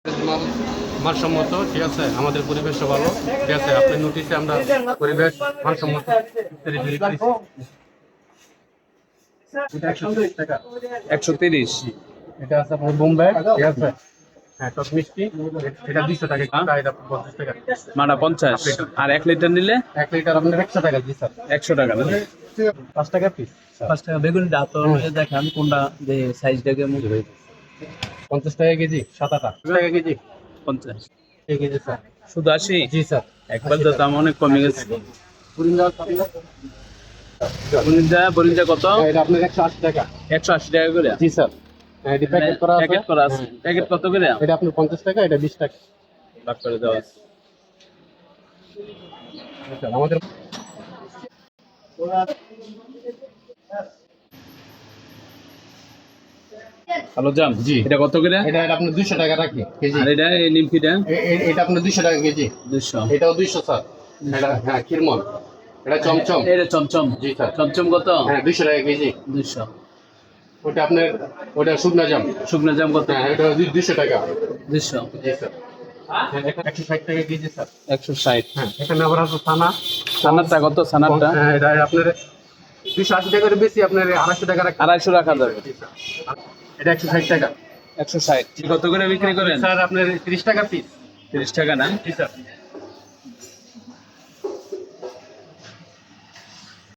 মাল মানসম্মত, ঠিক আছে, আমাদের পরিবেশও ভালো, ঠিক আছে। আপনার নোটিশে আমরা পরিবেশ মানসম্মত এটা 130 টাকা। 130। এটা আছে আপনার বোম্বে, ঠিক আছে। হ্যাঁ, টক মিষ্টি, এটা 200 টাকা, এটা 50 টাকা। মাটা 50 আর 1 লিটার নিলে 1 লিটার আপনার 100 টাকা। জি স্যার, 100 টাকা না? 5 টাকা পিস। 5 টাকা বেগুন তো দেখেন কোনটা যে সাইজটাকে মুখে 50 টাকা কেজি, 7-8 টাকা কেজি, 50 এই কেজি স্যার। শুধু 80। জি স্যার, একবার তো দাম অনেক কমে গেছে। বরিঞ্জা কত? এটা আপনার 180 টাকা। 180 টাকা করে। জি স্যার, এটি প্যাকেট করা আছে। প্যাকেট করা আছে। প্যাকেট কত করে? এটা আপনার 50 টাকা, এটা 20 টাকা। ভাগ করে দেওয়া আছে। আমাদের হ্যালো জাম, জি। এটা কত করে? এটা আপনার 200 টাকা রাখি কেজি। আর এটা এই নিমকিটা এটা আপনার 200 টাকা কেজি। 200। এটাও 200 স্যার। এটা হ্যাঁ ক্ষীরমন, এটা চমচম। এটা চমচম। জি স্যার। চমচম কত? হ্যাঁ 200 টাকা কেজি। 200। ওটা আপনার, ওটা শুকনা জাম। শুকনো জাম কত? হ্যাঁ এটা 200 টাকা। 200। জি স্যার। হ্যাঁ, এটা 160 টাকা কেজি স্যার। 160। হ্যাঁ, এখানে আবার আছে ছানা। সানারটা কত? সানারটা হ্যাঁ, এটা আপনার 280 টাকার বেশি, আপনার 250 টাকা রাখি। 250 রাখা যাবে। জি স্যার। এটা 160 টাকা। 160 কত করে বিক্রি করেন? স্যার আপনার 30 টাকা পিস। 30 টাকা না? জি স্যার।